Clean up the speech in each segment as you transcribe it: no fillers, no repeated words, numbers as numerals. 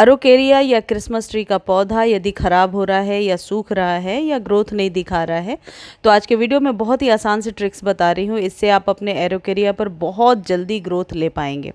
अरोकेरिया या Christmas tree का पौधा यदि ख़राब हो रहा है या सूख रहा है या ग्रोथ नहीं दिखा रहा है, तो आज के वीडियो में बहुत ही आसान से ट्रिक्स बता रही हूँ। इससे आप अपने एरोकेरिया पर बहुत जल्दी ग्रोथ ले पाएंगे।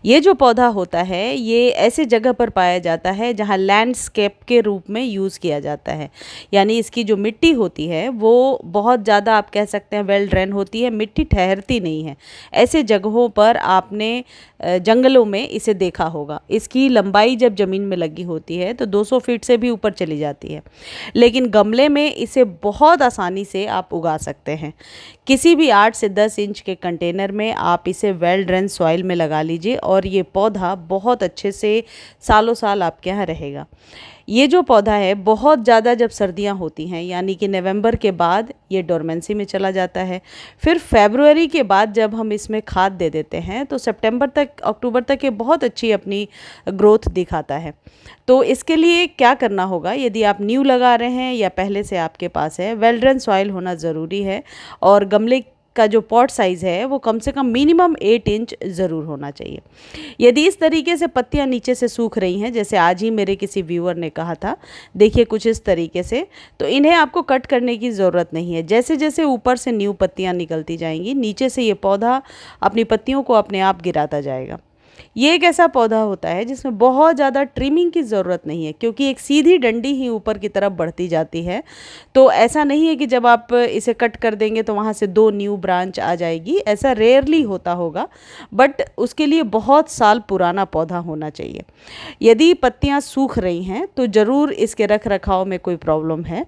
ये जो पौधा होता है ये ऐसे जगह पर पाया जाता है जहाँ लैंडस्केप के रूप में यूज़ किया जाता है। यानी इसकी जो मिट्टी होती है वो बहुत ज़्यादा, आप कह सकते हैं, वेल ड्रेन होती है, मिट्टी ठहरती नहीं है। ऐसे जगहों पर आपने जंगलों में इसे देखा होगा। इसकी लंबाई जब ज़मीन में लगी होती है तो 200 फीट से भी ऊपर चली जाती है, लेकिन गमले में इसे बहुत आसानी से आप उगा सकते हैं। किसी भी 8 से 10 इंच के कंटेनर में आप इसे वेल ड्रेन सॉइल में लगा लीजिए और ये पौधा बहुत अच्छे से सालों साल आपके यहाँ रहेगा। ये जो पौधा है बहुत ज़्यादा जब सर्दियाँ होती हैं, यानी कि नवंबर के बाद ये डोरमेंसी में चला जाता है। फिर फरवरी के बाद जब हम इसमें खाद दे देते हैं तो सितंबर तक, अक्टूबर तक ये बहुत अच्छी अपनी ग्रोथ दिखाता है। तो इसके लिए क्या करना होगा, यदि आप न्यू लगा रहे हैं या पहले से आपके पास है, वेल ड्रेन सॉइल होना ज़रूरी है और गमले का जो पॉट साइज़ है वो कम से कम मिनिमम 8 इंच ज़रूर होना चाहिए। यदि इस तरीके से पत्तियां नीचे से सूख रही हैं, जैसे आज ही मेरे किसी व्यूअर ने कहा था, देखिए कुछ इस तरीके से, तो इन्हें आपको कट करने की ज़रूरत नहीं है। जैसे जैसे ऊपर से न्यू पत्तियां निकलती जाएंगी, नीचे से ये पौधा अपनी पत्तियों को अपने आप गिराता जाएगा। ये एक ऐसा पौधा होता है जिसमें बहुत ज़्यादा ट्रिमिंग की ज़रूरत नहीं है, क्योंकि एक सीधी डंडी ही ऊपर की तरफ बढ़ती जाती है। तो ऐसा नहीं है कि जब आप इसे कट कर देंगे तो वहाँ से 2 न्यू ब्रांच आ जाएगी। ऐसा रेयरली होता होगा, बट उसके लिए बहुत साल पुराना पौधा होना चाहिए। यदि पत्तियाँ सूख रही हैं तो ज़रूर इसके रख रखाव में कोई प्रॉब्लम है।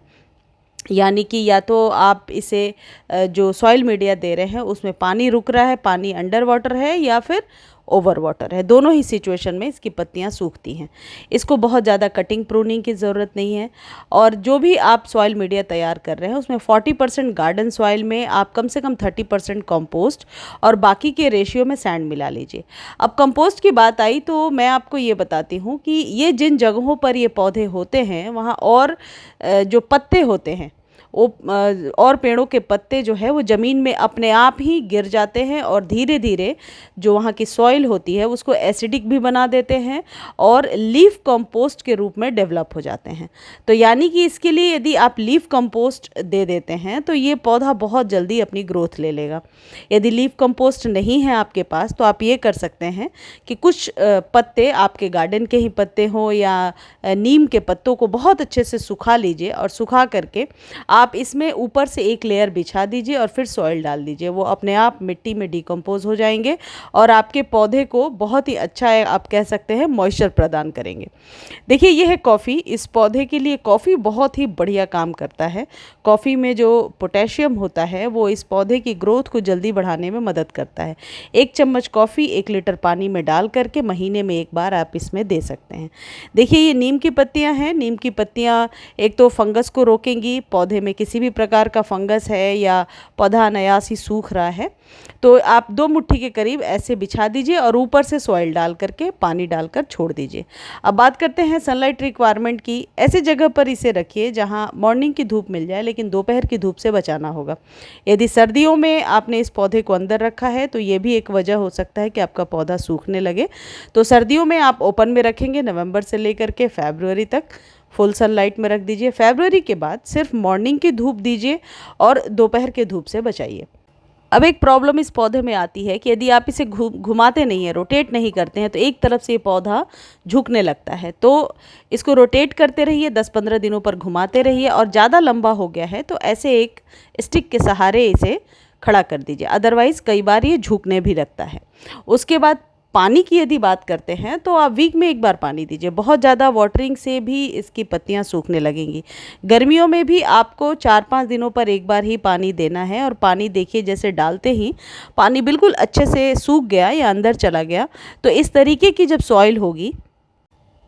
यानी कि या तो आप इसे जो सॉइल मीडिया दे रहे हैं उसमें पानी रुक रहा है, पानी अंडर वाटर है, या फिर ओवर वाटर है। दोनों ही सिचुएशन में इसकी पत्तियां सूखती हैं। इसको बहुत ज़्यादा कटिंग प्रूनिंग की ज़रूरत नहीं है। और जो भी आप सॉइल मीडिया तैयार कर रहे हैं उसमें 40% गार्डन सॉइल में आप कम से कम 30% कंपोस्ट और बाकी के रेशियो में सैंड मिला लीजिए। अब कंपोस्ट की बात आई तो मैं आपको ये बताती हूँ कि ये जिन जगहों पर ये पौधे होते हैं वहाँ और जो पत्ते होते हैं वो और पेड़ों के पत्ते जो है वो ज़मीन में अपने आप ही गिर जाते हैं और धीरे धीरे जो वहाँ की सॉइल होती है उसको एसिडिक भी बना देते हैं और लीफ कंपोस्ट के रूप में डेवलप हो जाते हैं। तो यानी कि इसके लिए यदि आप लीफ कंपोस्ट दे देते हैं तो ये पौधा बहुत जल्दी अपनी ग्रोथ ले लेगा। यदि लीफ कंपोस्ट नहीं है आपके पास तो आप ये कर सकते हैं कि कुछ पत्ते, आपके गार्डन के ही पत्ते हों या नीम के पत्तों को बहुत अच्छे से सुखा लीजिए और सुखा करके आप इसमें ऊपर से एक लेयर बिछा दीजिए और फिर सॉइल डाल दीजिए। वो अपने आप मिट्टी में डिकम्पोज हो जाएंगे और आपके पौधे को बहुत ही अच्छा है, आप कह सकते हैं, मॉइस्चर प्रदान करेंगे। देखिए ये है कॉफ़ी। इस पौधे के लिए कॉफ़ी बहुत ही बढ़िया काम करता है। कॉफ़ी में जो पोटेशियम होता है वो इस पौधे की ग्रोथ को जल्दी बढ़ाने में मदद करता है। 1 चम्मच कॉफ़ी 1 लीटर पानी में डाल करके महीने में एक बार आप इसमें दे सकते हैं। देखिए ये नीम की पत्तियाँ हैं। नीम की पत्तियाँ एक तो फंगस को रोकेंगी। पौधे में किसी भी प्रकार का फंगस है या पौधा अनायास ही सूख रहा है तो आप 2 मुट्ठी के करीब ऐसे बिछा दीजिए और ऊपर से सॉइल डाल करके पानी डालकर छोड़ दीजिए। अब बात करते हैं सनलाइट रिक्वायरमेंट की। ऐसे जगह पर इसे रखिए जहां मॉर्निंग की धूप मिल जाए, लेकिन दोपहर की धूप से बचाना होगा। यदि सर्दियों में आपने इस पौधे को अंदर रखा है तो ये भी एक वजह हो सकता है कि आपका पौधा सूखने लगे। तो सर्दियों में आप ओपन में रखेंगे, नवंबर से लेकर के फरवरी तक फुल सनलाइट में रख दीजिए। फरवरी के बाद सिर्फ मॉर्निंग की धूप दीजिए और दोपहर के धूप से बचाइए। अब एक प्रॉब्लम इस पौधे में आती है कि यदि आप इसे घुमाते नहीं हैं, रोटेट नहीं करते हैं, तो एक तरफ से ये पौधा झुकने लगता है। तो इसको रोटेट करते रहिए, 10-15 दिनों पर घुमाते रहिए और ज़्यादा लंबा हो गया है तो ऐसे एक स्टिक के सहारे इसे खड़ा कर दीजिए। अदरवाइज़ कई बार ये झुकने भी लगता है। उसके बाद पानी की यदि बात करते हैं तो आप वीक में एक बार पानी दीजिए। बहुत ज़्यादा वाटरिंग से भी इसकी पत्तियां सूखने लगेंगी। गर्मियों में भी आपको 4-5 दिनों पर एक बार ही पानी देना है और पानी देखिए जैसे डालते ही पानी बिल्कुल अच्छे से सूख गया या अंदर चला गया, तो इस तरीके की जब सॉइल होगी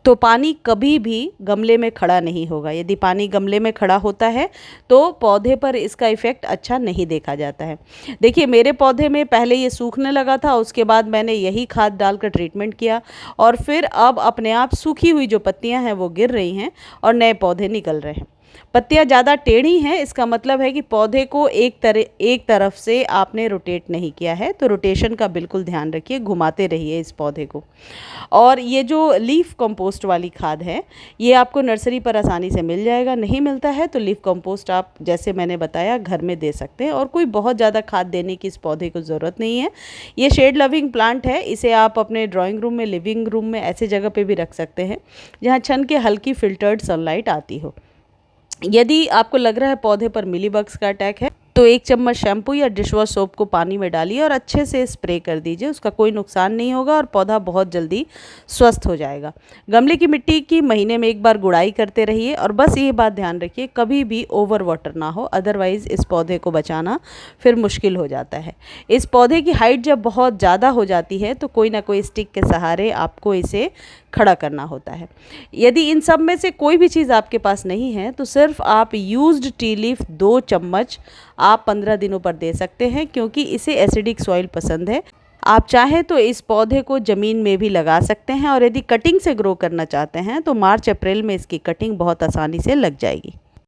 तो पानी कभी भी गमले में खड़ा नहीं होगा। यदि पानी गमले में खड़ा होता है तो पौधे पर इसका इफ़ेक्ट अच्छा नहीं देखा जाता है। देखिए मेरे पौधे में पहले ये सूखने लगा था, उसके बाद मैंने यही खाद डालकर ट्रीटमेंट किया और फिर अब अपने आप सूखी हुई जो पत्तियां हैं वो गिर रही हैं और नए पौधे निकल रहे हैं। पत्तियां ज़्यादा टेढ़ी हैं, इसका मतलब है कि पौधे को एक तरफ से आपने रोटेट नहीं किया है। तो रोटेशन का बिल्कुल ध्यान रखिए, घुमाते रहिए इस पौधे को। और ये जो लीफ कंपोस्ट वाली खाद है, ये आपको नर्सरी पर आसानी से मिल जाएगा। नहीं मिलता है तो लीफ कंपोस्ट आप, जैसे मैंने बताया, घर में दे सकते हैं। और कोई बहुत ज़्यादा खाद देने की इस पौधे को ज़रूरत नहीं है। ये शेड लविंग प्लांट है, इसे आप अपने ड्राइंग रूम में, लिविंग रूम में, ऐसे जगह पे भी रख सकते हैं जहाँ छन के हल्की फिल्टर्ड सनलाइट आती हो। यदि आपको लग रहा है पौधे पर मिलीबग्स का अटैक है, तो 1 चम्मच शैम्पू या डिशवॉश सोप को पानी में डालिए और अच्छे से स्प्रे कर दीजिए। उसका कोई नुकसान नहीं होगा और पौधा बहुत जल्दी स्वस्थ हो जाएगा। गमले की मिट्टी की महीने में 1 बार गुड़ाई करते रहिए। और बस ये बात ध्यान रखिए, कभी भी ओवर वाटर ना हो, अदरवाइज़ इस पौधे को बचाना फिर मुश्किल हो जाता है। इस पौधे की हाइट जब बहुत ज़्यादा हो जाती है तो कोई ना कोई स्टिक के सहारे आपको इसे खड़ा करना होता है। यदि इन सब में से कोई भी चीज़ आपके पास नहीं है तो सिर्फ आप यूज्ड टी लीफ 2 चम्मच आप 15 दिनों पर दे सकते हैं, क्योंकि इसे एसिडिक सॉइल पसंद है। आप चाहें तो इस पौधे को ज़मीन में भी लगा सकते हैं। और यदि कटिंग से ग्रो करना चाहते हैं तो मार्च अप्रैल में इसकी कटिंग बहुत आसानी से लग जाएगी।